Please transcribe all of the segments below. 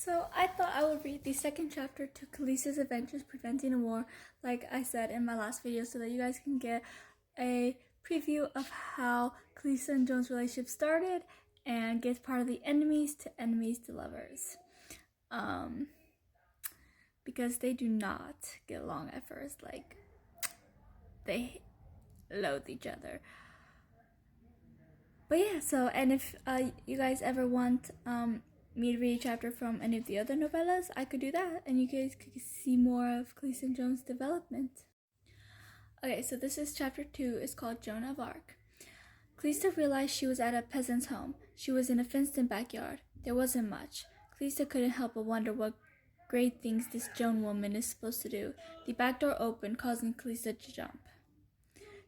So I thought I would read the second chapter to Callista's Adventures Preventing a War, like I said in my last video, so that you guys can get a preview of how Callista and Joan's relationship started and get part of the enemies to lovers. Because they do not get along at first, like they loathe each other. But yeah, so, and if you guys ever want me to read a chapter from any of the other novellas, I could do that, and you guys could see more of Callista and Joan's development. Okay, so this is chapter 2. It's called Joan of Arc. Callista realized she was at a peasant's home. She was in a fenced-in backyard. There wasn't much. Callista couldn't help but wonder what great things this Joan woman is supposed to do. The back door opened, causing Callista to jump.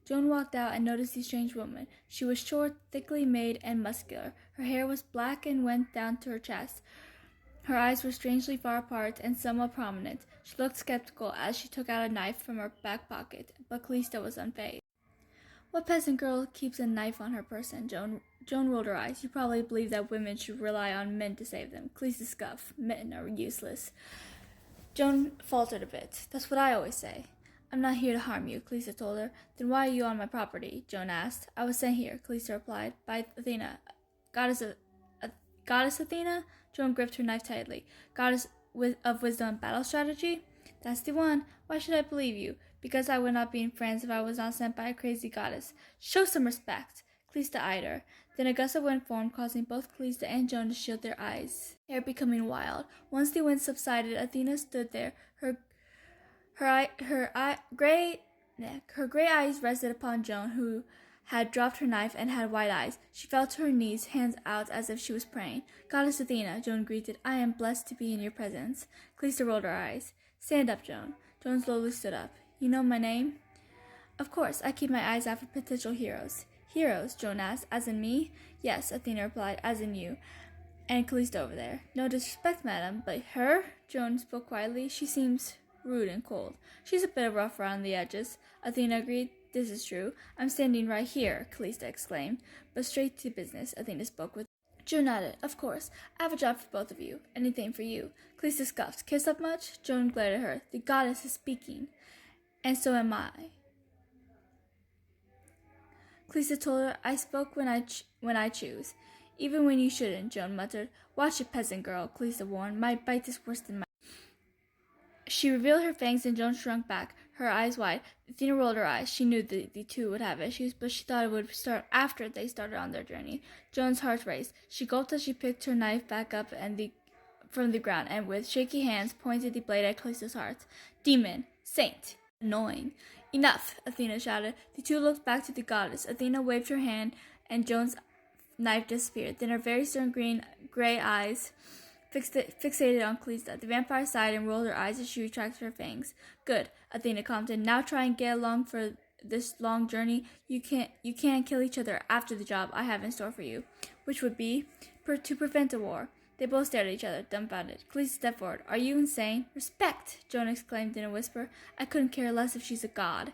Joan walked out and noticed the strange woman. She was short, thickly made, and muscular. Her hair was black and went down to her chest. Her eyes were strangely far apart and somewhat prominent. She looked skeptical as she took out a knife from her back pocket, but Callista was unfazed. What peasant girl keeps a knife on her person? Joan rolled her eyes. You probably believe that women should rely on men to save them. Callista scoffed. Men are useless. Joan faltered a bit. That's what I always say. I'm not here to harm you, Callista told her. Then why are you on my property? Joan asked. I was sent here, Callista replied, by Athena. Goddess Athena? Joan gripped her knife tightly. Goddess of wisdom and battle strategy? That's the one. Why should I believe you? Because I would not be in France if I was not sent by a crazy goddess. Show some respect. Callista eyed her. Then a gust of wind formed, causing both Callista and Joan to shield their eyes, hair becoming wild. Once the wind subsided, Athena stood there, her gray eyes rested upon Joan, who had dropped her knife and had white eyes. She fell to her knees, hands out as if she was praying. Goddess Athena, Joan greeted. I am blessed to be in your presence. Callista rolled her eyes. Stand up, Joan. Joan slowly stood up. You know my name? Of course, I keep my eyes out for potential heroes. Heroes? Joan asked. As in me? Yes, Athena replied. As in you. And Callista over there. No disrespect, madam, but her? Joan spoke quietly. She seems rude and cold. She's a bit rough around the edges. Athena agreed. This is true. I'm standing right here, Callista exclaimed. But straight to business, Athena spoke with. Joan nodded. Of course. I have a job for both of you. Anything for you. Callista scoffed. Kiss up much? Joan glared at her. The goddess is speaking. And so am I. Callista told her, I spoke when I choose. Even when you shouldn't, Joan muttered. Watch it, peasant girl, Callista warned. My bite is worse than my. She revealed her fangs and Joan shrunk back, her eyes wide. Athena rolled her eyes. She knew the two would have issues, but she thought it would start after they started on their journey. Joan's heart raced. She gulped as she picked her knife back up from the ground and with shaky hands pointed the blade at Callista's heart. Demon. Saint. Annoying. Enough, Athena shouted. The two looked back to the goddess. Athena waved her hand and Joan's knife disappeared. Then her very stern gray eyes fixated on Callista. The vampire sighed and rolled her eyes as she retracted her fangs. Good, Athena commented. Now try and get along for this long journey. You can't kill each other after the job I have in store for you, which would be to prevent a war. They both stared at each other, dumbfounded. Callista stepped forward. Are you insane? Respect, Joan exclaimed in a whisper. I couldn't care less if she's a god.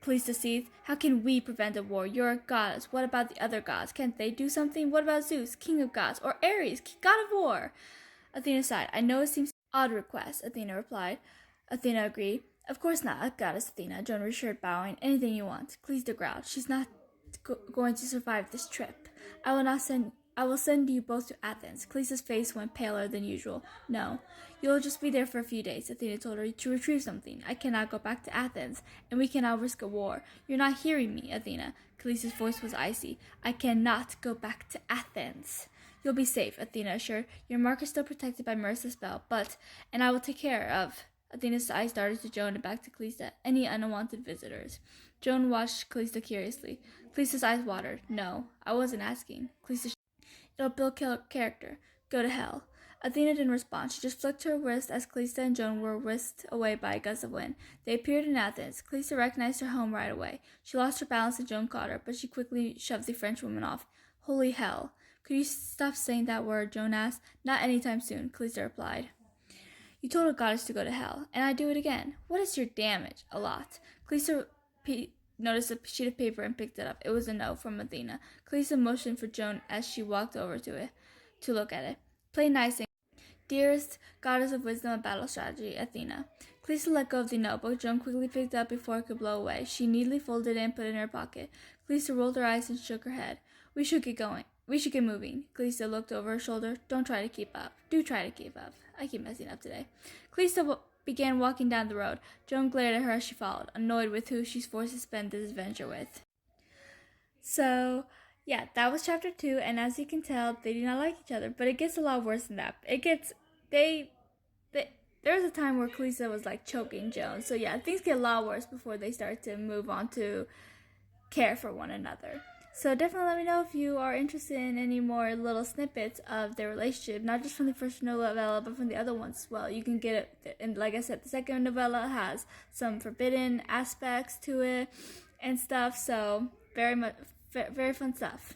Callista seethed. How can we prevent a war? You're a goddess. What about the other gods? Can't they do something? What about Zeus, king of gods, or Ares, god of war? Athena sighed. I know it seems an odd request, Athena replied. Athena agreed. Of course not, goddess Athena, Joan reassured, bowing. Anything you want. Callista growled. She's not going to survive this trip. I will send you both to Athens. Callista's face went paler than usual. No. You'll just be there for a few days, Athena told her, to retrieve something. I cannot go back to Athens, and we cannot risk a war. You're not hearing me, Athena. Callista's voice was icy. I cannot go back to Athens. You'll be safe, Athena assured. Your mark is still protected by Marissa's spell, and I will take care of. Athena's eyes darted to Joan and back to Callista. Any unwanted visitors? Joan watched Callista curiously. Callista's eyes watered. No, I wasn't asking. Callista. It'll build character. Go to hell. Athena didn't respond. She just flicked her wrist as Callista and Joan were whisked away by a gust of wind. They appeared in Athens. Callista recognized her home right away. She lost her balance and Joan caught her, but she quickly shoved the Frenchwoman off. Holy hell. Could you stop saying that word? Joan asked. Not anytime soon, Callista replied. You told a goddess to go to hell, and I do it again. What is your damage? A lot. Callista noticed a sheet of paper and picked it up. It was a note from Athena. Callista motioned for Joan as she walked over to it to look at it. Play nice and Dearest goddess of wisdom and battle strategy, Athena. Callista let go of the notebook. Joan quickly picked it up before it could blow away. She neatly folded it and put it in her pocket. Callista rolled her eyes and shook her head. We should get going. We should get moving. Callista looked over her shoulder. Don't try to keep up. Do try to keep up. I keep messing up today. Callista began walking down the road. Joan glared at her as she followed, annoyed with who she's forced to spend this adventure with. So, yeah, that was chapter 2, and as you can tell, they do not like each other, but it gets a lot worse than that. There was a time where Callista was like choking Joan, so yeah, things get a lot worse before they start to move on to care for one another. So definitely let me know if you are interested in any more little snippets of their relationship, not just from the first novella, but from the other ones as well. You can get it, and like I said, the second novella has some forbidden aspects to it and stuff, so very fun stuff.